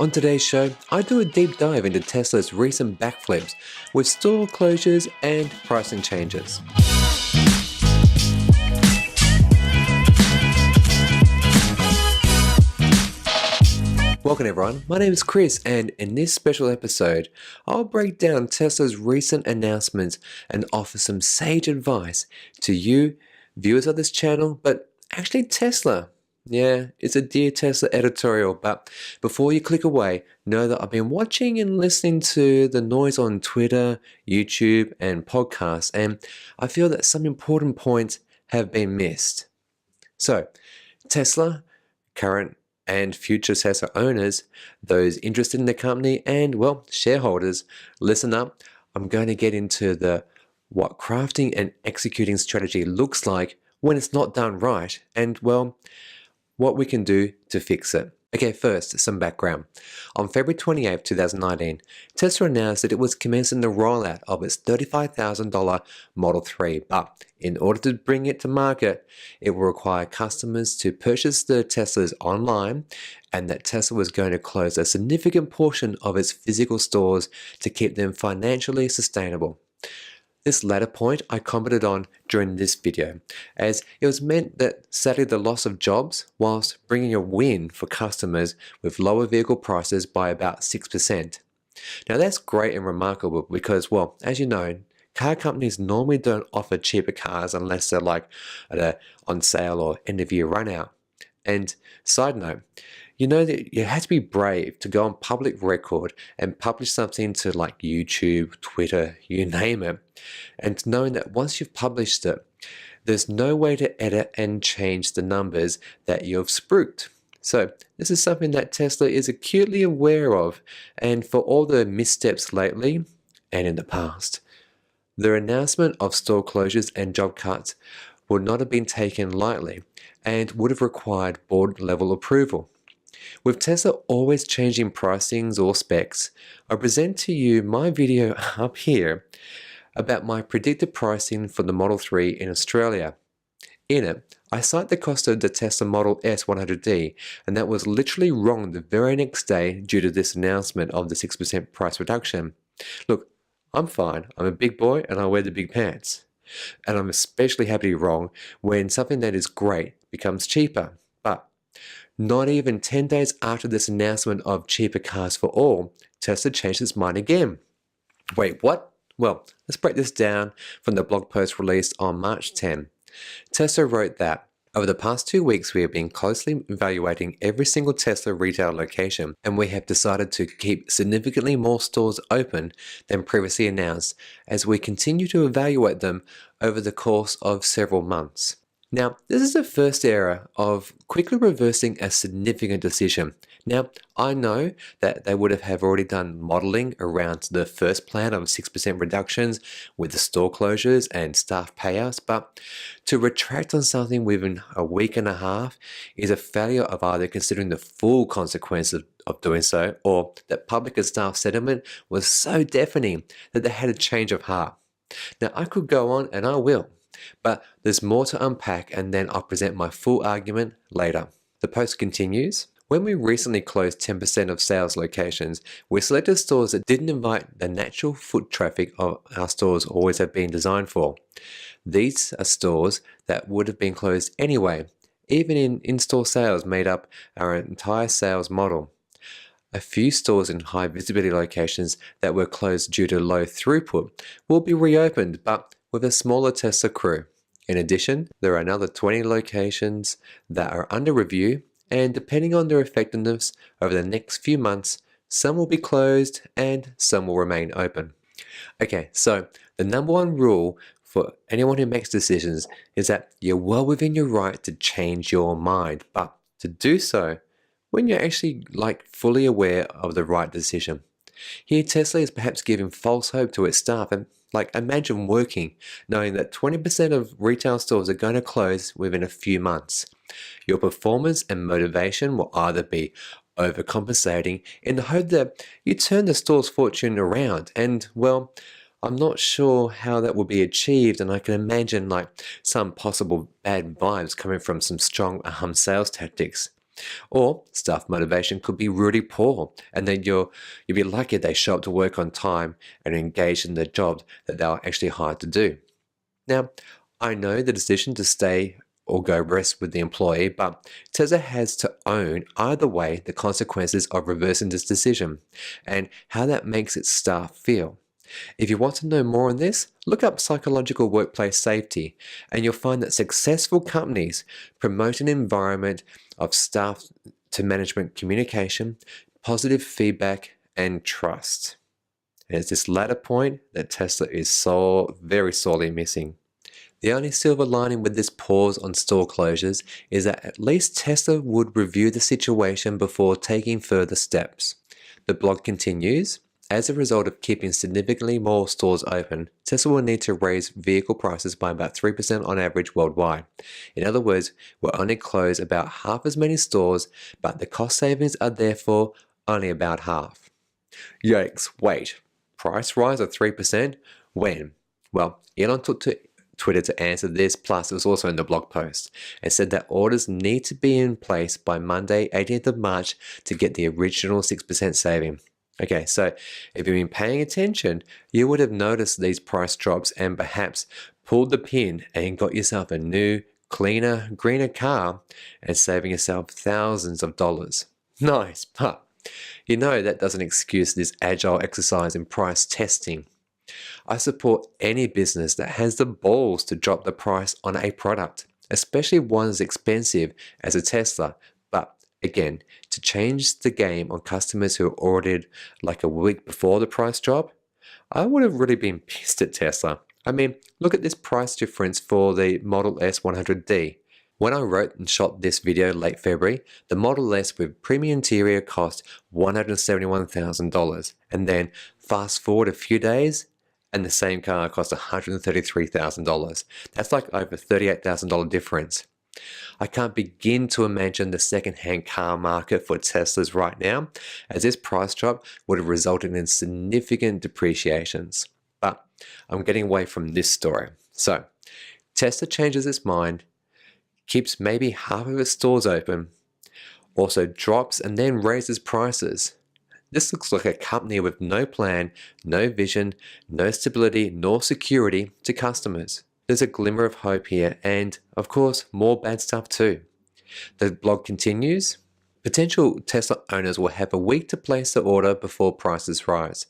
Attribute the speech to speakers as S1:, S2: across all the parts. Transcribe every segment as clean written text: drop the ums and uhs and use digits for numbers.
S1: On today's show, I do a deep dive into Tesla's recent backflips with store closures and pricing changes. Welcome everyone, my name is Chris, and in this special episode, I'll break down Tesla's recent announcements and offer some sage advice to you, viewers of this channel, but actually Tesla. Yeah, it's a Dear Tesla editorial, but before you click away, know that I've been watching and listening to the noise on Twitter, YouTube, and podcasts, and I feel that some important points have been missed. So, Tesla, current and future Tesla owners, those interested in the company, and, well, shareholders, listen up. I'm going to get into what crafting and executing strategy looks like when it's not done right, and, well, what we can do to fix it. Okay, first, some background. On February 28, 2019, Tesla announced that it was commencing the rollout of its $35,000 Model 3, but in order to bring it to market, it will require customers to purchase the Teslas online, and that Tesla was going to close a significant portion of its physical stores to keep them financially sustainable. This latter point I commented on during this video, as it was meant that sadly the loss of jobs whilst bringing a win for customers with lower vehicle prices by about 6%. Now that's great and remarkable because, well, as you know, car companies normally don't offer cheaper cars unless they're like on sale or end of year run out. And side note, you know that you have to be brave to go on public record and publish something to like YouTube, Twitter, you name it, and knowing that once you've published it, there's no way to edit and change the numbers that you've spruiked. So this is something that Tesla is acutely aware of, and for all the missteps lately and in the past, their announcement of store closures and job cuts would not have been taken lightly and would have required board level approval. With Tesla always changing pricings or specs, I present to you my video up here about my predicted pricing for the Model 3 in Australia. In it, I cite the cost of the Tesla Model S 100D, and that was literally wrong the very next day due to this announcement of the 6% price reduction. Look, I'm fine, I'm a big boy and I wear the big pants. And I'm especially happy to be wrong when something that is great becomes cheaper. But not even 10 days after this announcement of cheaper cars for all, Tesla changed its mind again. Wait, what? Well, let's break this down from the blog post released on March 10. Tesla wrote that, over the past 2 weeks, we have been closely evaluating every single Tesla retail location, and we have decided to keep significantly more stores open than previously announced as we continue to evaluate them over the course of several months. Now, this is the first era of quickly reversing a significant decision. Now, I know that they would have already done modeling around the first plan of 6% reductions with the store closures and staff payouts, but to retract on something within a week and a half is a failure of either considering the full consequences of doing so, or that public and staff sentiment was so deafening that they had a change of heart. Now, I could go on, and I will, but there's more to unpack, and then I'll present my full argument later. The post continues. When we recently closed 10% of sales locations, we selected stores that didn't invite the natural foot traffic of our stores always have been designed for. These are stores that would have been closed anyway, even in-store sales made up our entire sales model. A few stores in high visibility locations that were closed due to low throughput will be reopened, but with a smaller Tesla crew. In addition, there are another 20 locations that are under review, and depending on their effectiveness over the next few months, some will be closed and some will remain open. Okay, so the number one rule for anyone who makes decisions is that you're well within your right to change your mind, but to do so when you're actually fully aware of the right decision. Here, Tesla is perhaps giving false hope to its staff, and imagine working knowing that 20% of retail stores are going to close within a few months. Your performance and motivation will either be overcompensating in the hope that you turn the store's fortune around, and, well, I'm not sure how that will be achieved, and I can imagine some possible bad vibes coming from some strong sales tactics. Or staff motivation could be really poor, and then you'll be lucky they show up to work on time and engage in the job that they were actually hired to do. Now, I know the decision to stay or go rest with the employee, but Tesla has to own either way the consequences of reversing this decision and how that makes its staff feel. If you want to know more on this, look up psychological workplace safety, and you'll find that successful companies promote an environment of staff to management communication, positive feedback, and trust. And it's this latter point that Tesla is so very sorely missing. The only silver lining with this pause on store closures is that at least Tesla would review the situation before taking further steps. The blog continues. As a result of keeping significantly more stores open, Tesla will need to raise vehicle prices by about 3% on average worldwide. In other words, we'll only close about half as many stores, but the cost savings are therefore only about half. Yikes, wait, price rise of 3%? When? Well, Elon took to Twitter to answer this, plus it was also in the blog post, and said that orders need to be in place by Monday, 18th of March to get the original 6% saving. Okay, so if you've been paying attention, you would have noticed these price drops and perhaps pulled the pin and got yourself a new, cleaner, greener car and saving yourself thousands of dollars. Nice, but you know that doesn't excuse this agile exercise in price testing. I support any business that has the balls to drop the price on a product, especially one as expensive as a Tesla. But again, to change the game on customers who ordered like a week before the price drop, I would have really been pissed at Tesla. I mean, look at this price difference for the Model S 100D. When I wrote and shot this video late February, the Model S with premium interior cost $171,000. And then fast forward a few days, and the same car cost $133,000. That's like over $38,000 difference. I can't begin to imagine the second-hand car market for Teslas right now, as this price drop would have resulted in significant depreciations. But I'm getting away from this story. So, Tesla changes its mind, keeps maybe half of its stores open, also drops and then raises prices. This looks like a company with no plan, no vision, no stability, nor security to customers. There's a glimmer of hope here and, of course, more bad stuff too. The blog continues. Potential Tesla owners will have a week to place the order before prices rise.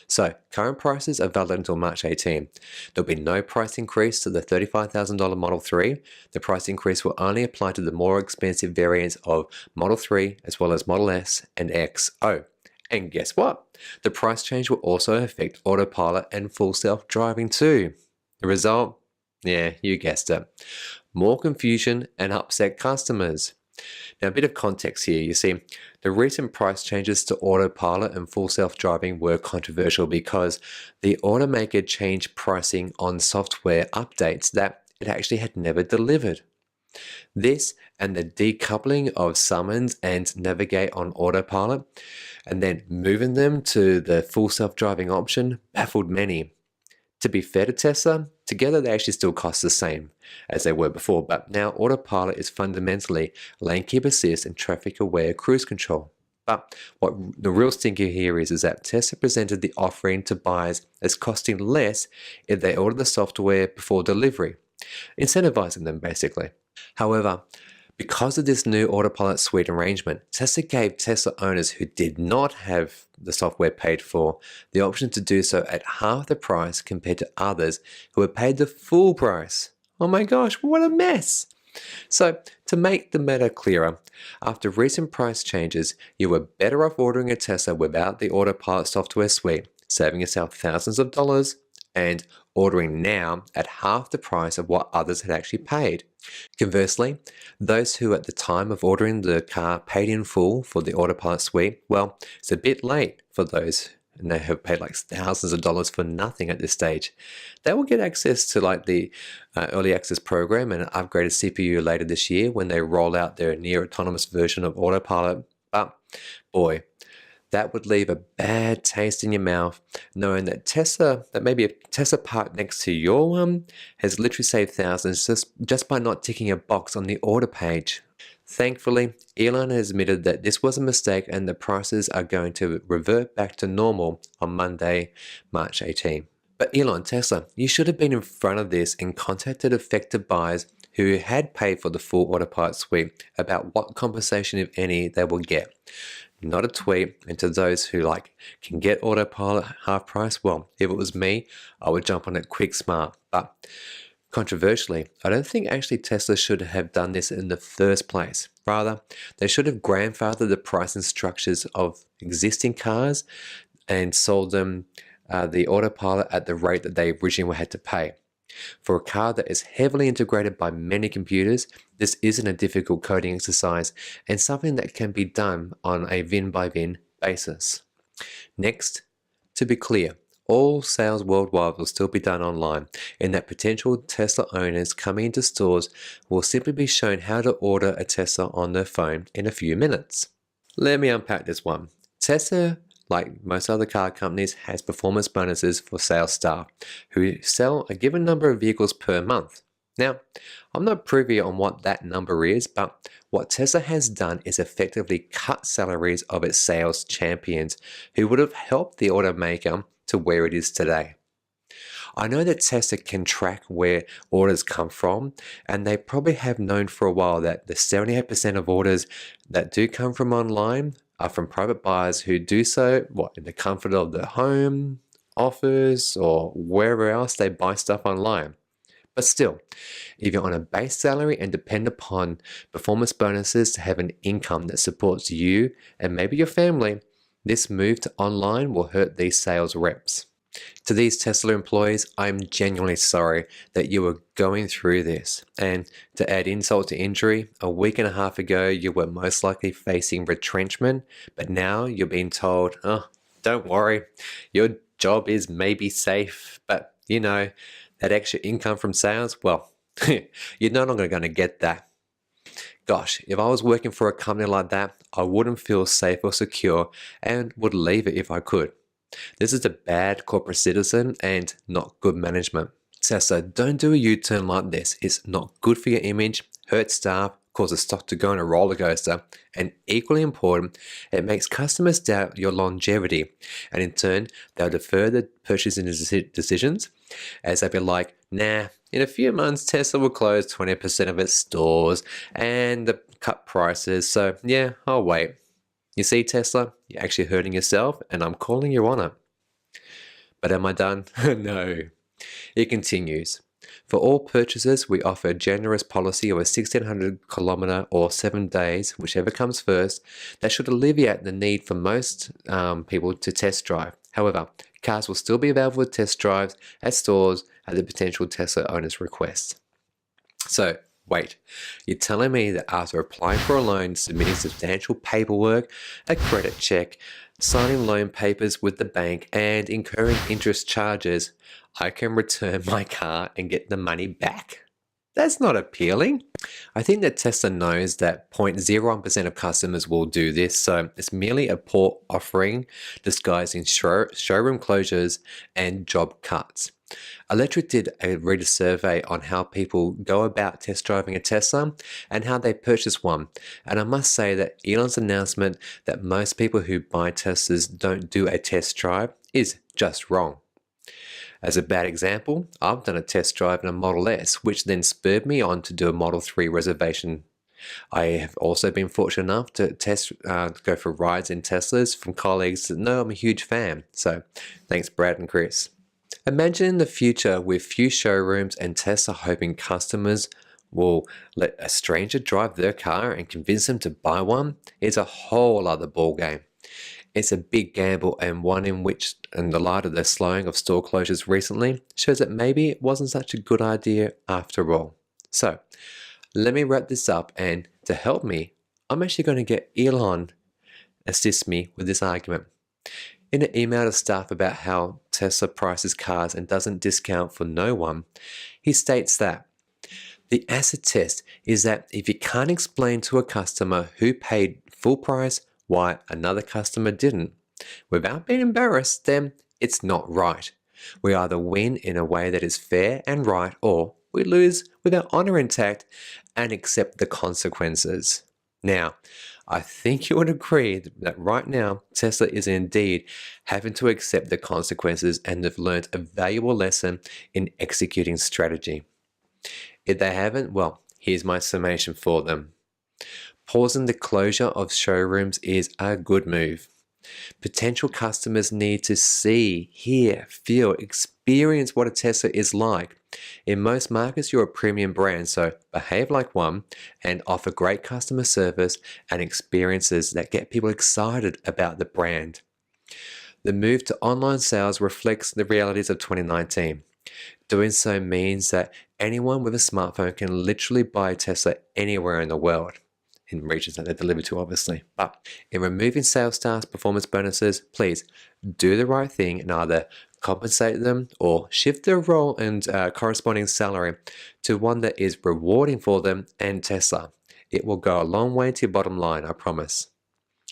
S1: So, current prices are valid until March 18. There'll be no price increase to the $35,000 Model 3. The price increase will only apply to the more expensive variants of Model 3 as well as Model S and X. Oh, and guess what? The price change will also affect autopilot and full self-driving too. The result? Yeah, you guessed it. More confusion and upset customers. Now, a bit of context here. You see, the recent price changes to autopilot and full self-driving were controversial because the automaker changed pricing on software updates that it actually had never delivered. This and the decoupling of summons and navigate on autopilot and then moving them to the full self-driving option baffled many. To be fair to Tesla, together they actually still cost the same as they were before, but now autopilot is fundamentally lane keep assist and traffic aware cruise control. But what the real stinker here is that Tesla presented the offering to buyers as costing less if they order the software before delivery, incentivizing them basically. However, because of this new autopilot suite arrangement, Tesla gave Tesla owners who did not have the software paid for the option to do so at half the price compared to others who had paid the full price. Oh my gosh, what a mess! So, to make the matter clearer, after recent price changes, you were better off ordering a Tesla without the autopilot software suite, saving yourself thousands of dollars, and ordering now at half the price of what others had actually paid. Conversely, those who at the time of ordering the car paid in full for the autopilot suite, well, it's a bit late for those and they have paid like thousands of dollars for nothing at this stage. They will get access to like the early access program and an upgraded CPU later this year when they roll out their near autonomous version of autopilot. But boy, that would leave a bad taste in your mouth knowing that maybe a Tesla parked next to your one has literally saved thousands just by not ticking a box on the order page. Thankfully, Elon has admitted that this was a mistake and the prices are going to revert back to normal on Monday, March 18. But Elon, Tesla, you should have been in front of this and contacted affected buyers who had paid for the full autopilot suite about what compensation, if any, they will get. Not a tweet, and to those who can get autopilot half price, well, if it was me, I would jump on it quick smart. But controversially, I don't think actually Tesla should have done this in the first place. Rather, they should have grandfathered the pricing structures of existing cars and sold them the autopilot at the rate that they originally had to pay. For a car that is heavily integrated by many computers, this isn't a difficult coding exercise and something that can be done on a VIN-by-VIN basis. Next, to be clear, all sales worldwide will still be done online, in that potential Tesla owners coming into stores will simply be shown how to order a Tesla on their phone in a few minutes. Let me unpack this one. Tesla, like most other car companies, has performance bonuses for sales staff who sell a given number of vehicles per month. Now, I'm not privy on what that number is, but what Tesla has done is effectively cut salaries of its sales champions who would have helped the automaker to where it is today. I know that Tesla can track where orders come from, and they probably have known for a while that the 78% of orders that do come from online are from private buyers who do so in the comfort of their home, office, or wherever else they buy stuff online. But still, if you're on a base salary and depend upon performance bonuses to have an income that supports you and maybe your family, this move to online will hurt these sales reps. To these Tesla employees, I'm genuinely sorry that you were going through this. And to add insult to injury, a week and a half ago, you were most likely facing retrenchment, but now you're being told, oh, don't worry, your job is maybe safe, but that extra income from sales, well, you're no longer going to get that. Gosh, if I was working for a company like that, I wouldn't feel safe or secure and would leave it if I could. This is a bad corporate citizen and not good management. So don't do a U-turn like this. It's not good for your image, hurts staff, causes stock to go on a roller coaster, and equally important, it makes customers doubt your longevity, and in turn, they'll defer the purchasing decisions as they'll be like, nah, in a few months, Tesla will close 20% of its stores and cut prices, so yeah, I'll wait. You see, Tesla, you're actually hurting yourself, and I'm calling you on it. But am I done? No. It continues. For all purchases, we offer a generous policy of a 1,600 kilometer or 7 days, whichever comes first, that should alleviate the need for most people to test drive. However, cars will still be available for test drives at stores at the potential Tesla owner's request. So, wait, you're telling me that after applying for a loan, submitting substantial paperwork, a credit check, signing loan papers with the bank, and incurring interest charges, I can return my car and get the money back? That's not appealing. I think that Tesla knows that 0.01% of customers will do this, so it's merely a poor offering disguised in showroom closures and job cuts. Electric did a reader survey on how people go about test driving a Tesla and how they purchase one, and I must say that Elon's announcement that most people who buy Teslas don't do a test drive is just wrong. As a bad example, I've done a test drive in a Model S, which then spurred me on to do a Model 3 reservation. I have also been fortunate enough to go for rides in Teslas from colleagues that know I'm a huge fan, so thanks Brad and Chris. Imagine in the future with few showrooms and Tesla hoping customers will let a stranger drive their car and convince them to buy one. It's a whole other ballgame. It's a big gamble, and one in which, in the light of the slowing of store closures recently, shows that maybe it wasn't such a good idea after all. So, let me wrap this up, and to help me, I'm actually going to get Elon assist me with this argument. In an email to staff about how Tesla prices cars and doesn't discount for no one, he states that the acid test is that if you can't explain to a customer who paid full price why another customer didn't, without being embarrassed, then it's not right. We either win in a way that is fair and right, or we lose with our honor intact and accept the consequences. Now, I think you would agree that right now, Tesla is indeed having to accept the consequences and have learned a valuable lesson in executing strategy. If they haven't, well, here's my summation for them. Pausing the closure of showrooms is a good move. Potential customers need to see, hear, feel, experience what a Tesla is like. In most markets, you're a premium brand, so behave like one and offer great customer service and experiences that get people excited about the brand. The move to online sales reflects the realities of 2019. Doing so means that anyone with a smartphone can literally buy a Tesla anywhere in the world, in regions that they're delivered to, obviously. But in removing sales staff's performance bonuses, please do the right thing and either compensate them or shift their role and corresponding salary to one that is rewarding for them and Tesla. It will go a long way to your bottom line, I promise.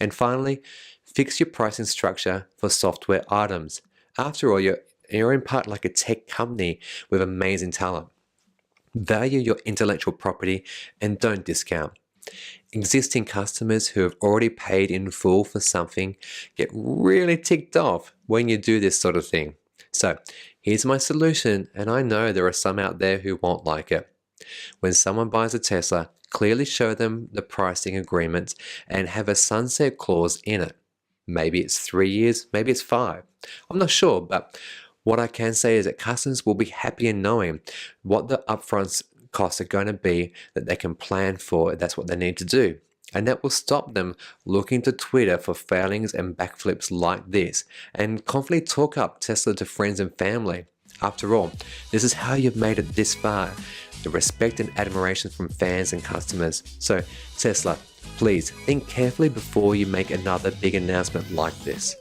S1: And finally, fix your pricing structure for software items. After all, you're in part like a tech company with amazing talent. Value your intellectual property and don't discount. Existing customers who have already paid in full for something get really ticked off when you do this sort of thing. So here's my solution, and I know there are some out there who won't like it. When someone buys a Tesla, clearly show them the pricing agreement and have a sunset clause in it. Maybe it's 3 years, maybe it's 5. I'm not sure, but what I can say is that customers will be happy in knowing what the upfront costs are going to be that they can plan for. That's what they need to do. And that will stop them looking to Twitter for failings and backflips like this and confidently talk up Tesla to friends and family. After all, this is how you've made it this far. The respect and admiration from fans and customers. So Tesla, please think carefully before you make another big announcement like this.